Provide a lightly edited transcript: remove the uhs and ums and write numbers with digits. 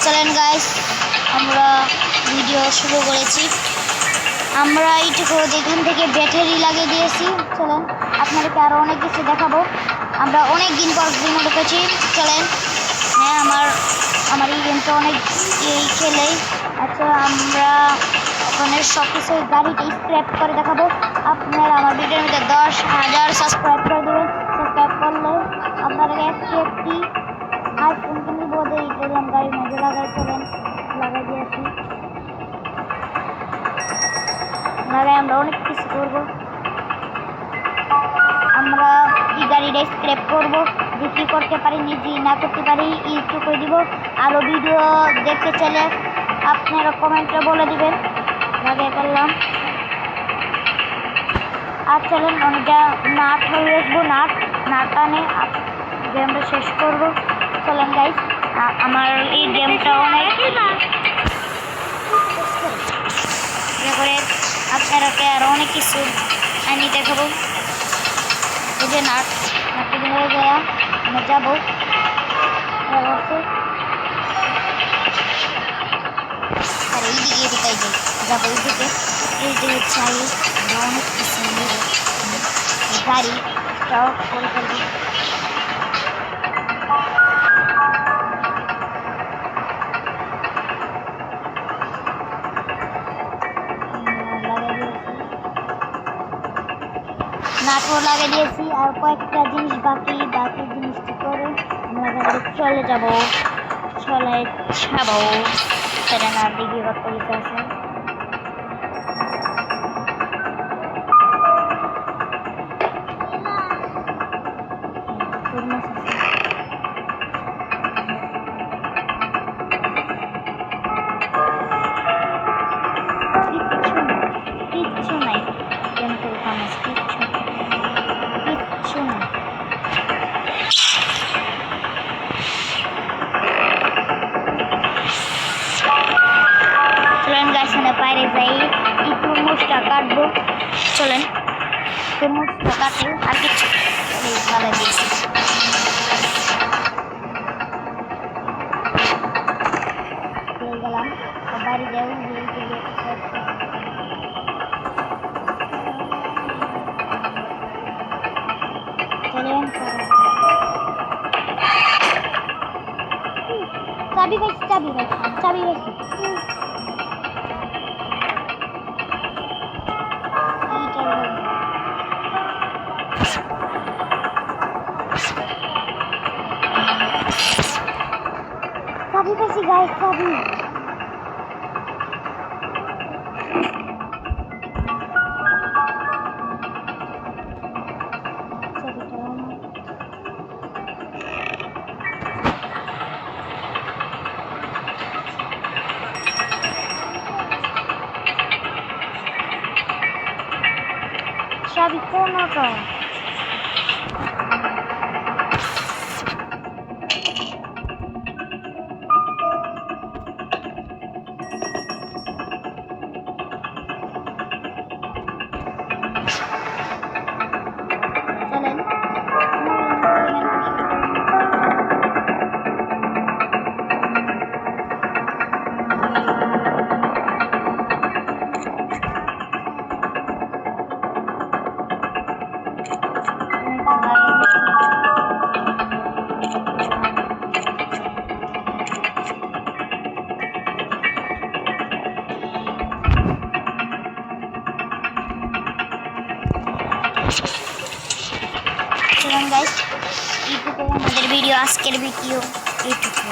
চলেন গাইস, আমরা ভিডিও শুরু করেছি। আমরা এইটুকু যেখান থেকে ব্যাটারি লাগিয়ে দিয়েছি। চলেন আপনাদেরকে আরও অনেক কিছু দেখাবো। আমরা অনেক দিন পর গেমে ঢুকেছি। চলেন, হ্যাঁ আমার এই গেমটা অনেক খেলেই। আচ্ছা, আমরা ওখানে সব কিছু গাড়িটা স্ক্র্যাপ করে দেখাবো। আপনারা আমার ভিডিওর মধ্যে 10,000 সাবস্ক্রাইব করে দেবেন। সাবস্ক্রাইব করলে আপনারা একটি আইফোন কিনে বোধ এই করলাম গাড়ির মধ্যে চলেন লাগাই দিয়েছি। লাগাই আমরা অনেক কিছু করবো। আমরা এই গাড়িটা স্ক্র্যাপ করবো, বিক্রি করতে পারি, নিজে না করতে পারি ইউটিউব করে দিব। আরও ভিডিও দেখতে চাইলে আপনারা কমেন্টে বলে দিবেন। লাগাই করলাম। আর চলেন অনেকটা নাট হয়ে আসবো। নাট আনে গেমটা শেষ করবো। চলেন গাইস, আমার এই গেমটা অনেক করে আপনারাকে আরও অনেক কিছু আনি দেখাবো। এই যে নাটটি হয়ে গেয়া আমরা যাবো। আর এইদিকে এদিকে যাবো, এইদিকে এইদিকে চাই অনেক কিছু গাড়িটাও করে ফেলবো। নাটও লাগিয়ে দিয়েছি। আর কয়েকটা জিনিস বাকি জিনিসটি করে আমরা চলে যাবো। সেটা না দিকে কত কিছু আছে। কিচ্ছু নাই, কিচ্ছু নাই। চলেন গাছ বাইরে যাই, এই তরমুজটা কাটবো। চলেন তরমুজটা কাটে আর কিছু ভালো দিয়েছি। গেলাম বাড়ি যাই। চাবি পাইছি। গাইস, চাবি কোনটা? গাইস, এইটুকু আমাদের ভিডিও, আজকের ভিডিও এইটুকু।